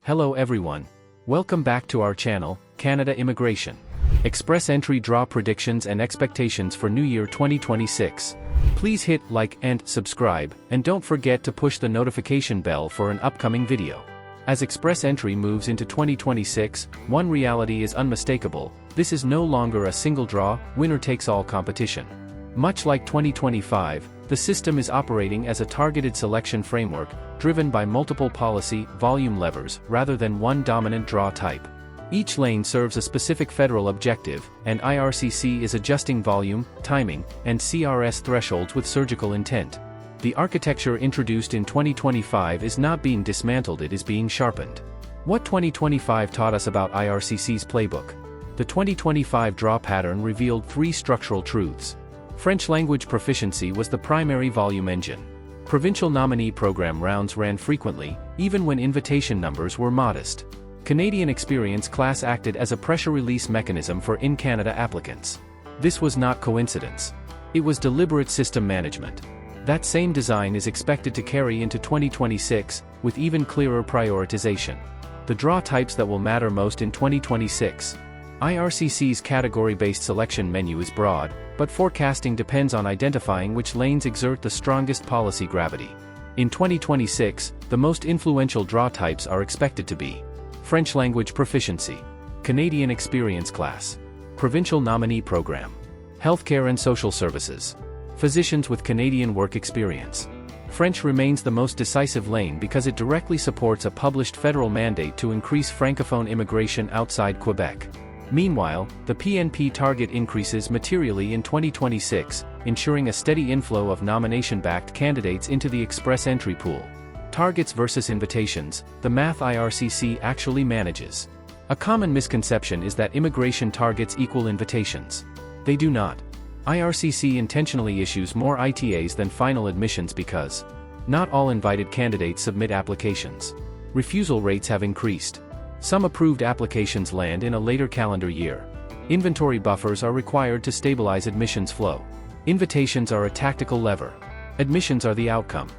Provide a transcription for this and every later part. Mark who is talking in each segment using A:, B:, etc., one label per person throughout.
A: Hello everyone. Welcome back to our channel, Canada Immigration. Express Entry Draw Predictions and Expectations for New Year 2026. Please hit like and subscribe, and don't forget to push the notification bell for an upcoming video. As Express Entry moves into 2026, one reality is unmistakable: this is no longer a single draw, winner-takes-all competition. Much like 2025, the system is operating as a targeted selection framework, driven by multiple policy, volume levers, rather than one dominant draw type. Each lane serves a specific federal objective, and IRCC is adjusting volume, timing, and CRS thresholds with surgical intent. The architecture introduced in 2025 is not being dismantled, it is being sharpened. What 2025 taught us about IRCC's playbook? The 2025 draw pattern revealed three structural truths. French language proficiency was the primary volume engine. Provincial Nominee Program rounds ran frequently, even when invitation numbers were modest. Canadian experience class acted as a pressure release mechanism for in-Canada applicants. This was not coincidence. It was deliberate system management. That same design is expected to carry into 2026, with even clearer prioritization. The draw types that will matter most in 2026. IRCC's category-based selection menu is broad, but forecasting depends on identifying which lanes exert the strongest policy gravity. In 2026, the most influential draw types are expected to be French language proficiency, Canadian experience class, Provincial Nominee Program, Healthcare and Social Services, physicians with Canadian work experience. French remains the most decisive lane because it directly supports a published federal mandate to increase francophone immigration outside Quebec. Meanwhile, the PNP target increases materially in 2026, ensuring a steady inflow of nomination-backed candidates into the express entry pool. Targets versus invitations, the math IRCC actually manages. A common misconception is that immigration targets equal invitations. They do not. IRCC intentionally issues more ITAs than final admissions because not all invited candidates submit applications. Refusal rates have increased. Some approved applications land in a later calendar year. Inventory buffers are required to stabilize admissions flow. Invitations are a tactical lever. Admissions are the outcome.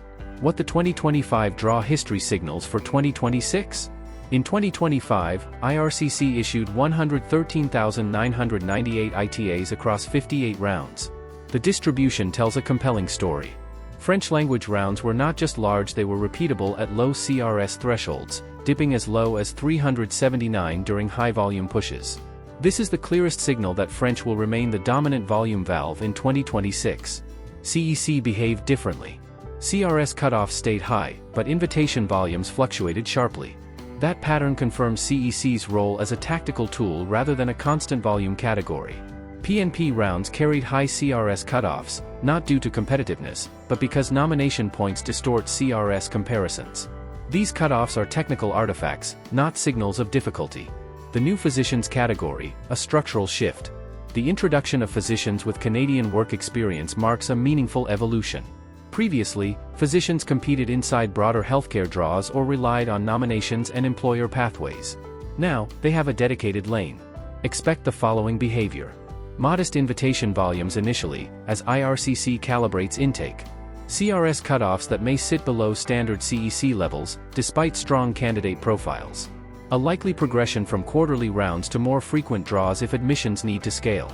A: What the 2025 draw history signals for 2026? In 2025, IRCC issued 113,998 ITAs across 58 rounds. The distribution tells a compelling story. French language rounds were not just large, they were repeatable at low CRS thresholds, dipping as low as 379 during high-volume pushes. This is the clearest signal that French will remain the dominant volume valve in 2026. CEC behaved differently. CRS cutoffs stayed high, but invitation volumes fluctuated sharply. That pattern confirms CEC's role as a tactical tool rather than a constant volume category. PNP rounds carried high CRS cutoffs, not due to competitiveness, but because nomination points distort CRS comparisons. These cutoffs are technical artifacts, not signals of difficulty. The new physicians category, a structural shift. The introduction of physicians with Canadian work experience marks a meaningful evolution. Previously, physicians competed inside broader healthcare draws or relied on nominations and employer pathways. Now, they have a dedicated lane. Expect the following behavior. Modest invitation volumes initially, as IRCC calibrates intake. CRS cutoffs that may sit below standard CEC levels, despite strong candidate profiles. A likely progression from quarterly rounds to more frequent draws if admissions need to scale.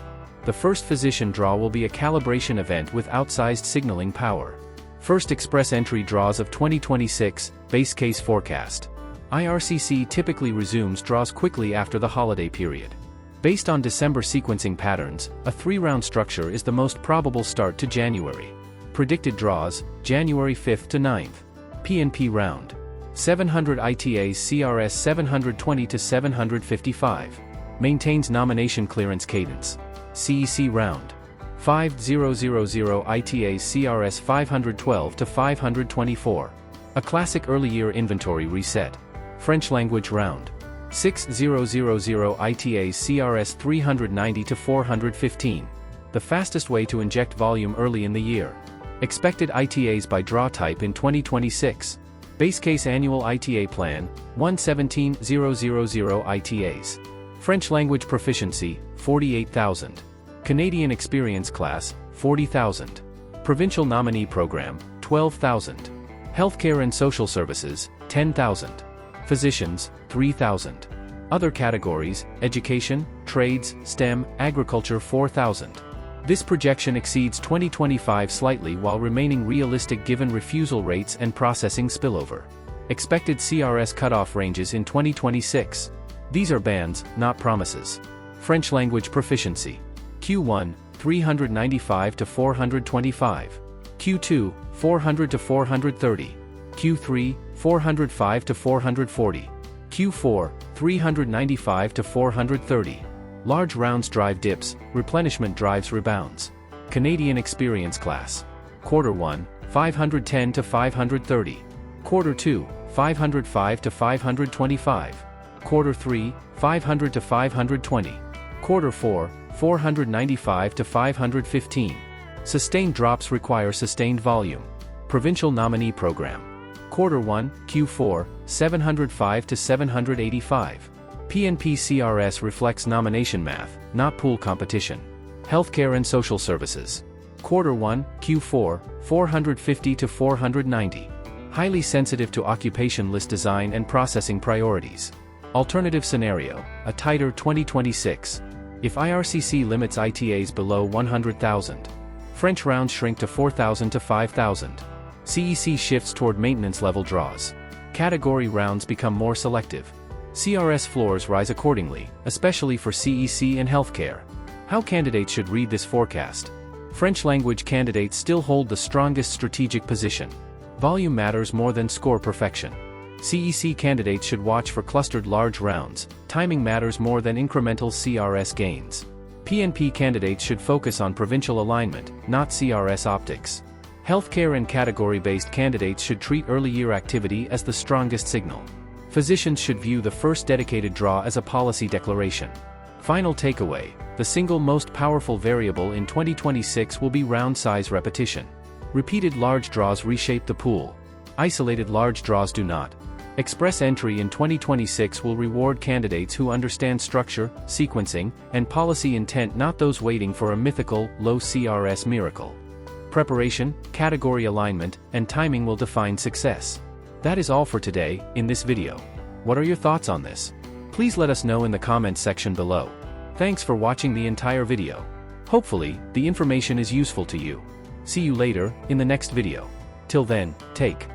A: The first physician draw will be a calibration event with outsized signaling power. First express entry draws of 2026, base case forecast. IRCC typically resumes draws quickly after the holiday period. Based on December sequencing patterns, a 3-round structure is the most probable start to January. Predicted draws, January 5th to 9th. PNP round. 700 ITAs CRS 720 to 755. Maintains nomination clearance cadence. CEC round. 5000 ITAs CRS 512 to 524. A classic early year inventory reset. French language round. 6000 ITAs CRS 390 to 415. The fastest way to inject volume early in the year. Expected ITAs by draw type in 2026. Base case annual ITA plan, 117,000 ITAs. French language proficiency, 48,000. Canadian experience class, 40,000. Provincial Nominee Program, 12,000. Healthcare and Social Services, 10,000. Physicians, 3,000. Other categories, education, trades, STEM, agriculture 4,000. This projection exceeds 2025 slightly while remaining realistic given refusal rates and processing spillover. Expected CRS cutoff ranges in 2026. These are bands, not promises. French language proficiency. Q1, 395 to 425. Q2, 400 to 430. Q3, 405 to 440. Q4, 395 to 430. Large rounds drive dips, replenishment drives rebounds. Canadian experience class. Quarter 1, 510 to 530. Quarter 2, 505 to 525. Quarter 3, 500 to 520. Quarter 4, 495 to 515. Sustained drops require sustained volume. Provincial Nominee Program. Quarter 1, Q4, 705 to 785. PNP CRS reflects nomination math, not pool competition. Healthcare and Social Services. Quarter 1, Q4, 450 to 490. Highly sensitive to occupation list design and processing priorities. Alternative scenario, a tighter 2026. If IRCC limits ITAs below 100,000. French rounds shrink to 4,000 to 5,000. CEC shifts toward maintenance level draws. Category rounds become more selective. CRS floors rise accordingly, especially for CEC and healthcare. How candidates should read this forecast. French language candidates still hold the strongest strategic position. Volume matters more than score perfection. CEC candidates should watch for clustered large rounds. Timing matters more than incremental CRS gains. PNP candidates should focus on provincial alignment, not CRS optics. Healthcare and category-based candidates should treat early year activity as the strongest signal. Physicians should view the first dedicated draw as a policy declaration. Final takeaway, the single most powerful variable in 2026 will be round size repetition. Repeated large draws reshape the pool. Isolated large draws do not. Express entry in 2026 will reward candidates who understand structure, sequencing, and policy intent, not those waiting for a mythical, low CRS miracle. Preparation, category alignment, and timing will define success. That is all for today, in this video. What are your thoughts on this? Please let us know in the comments section below. Thanks for watching the entire video. Hopefully, the information is useful to you. See you later, in the next video. Till then, take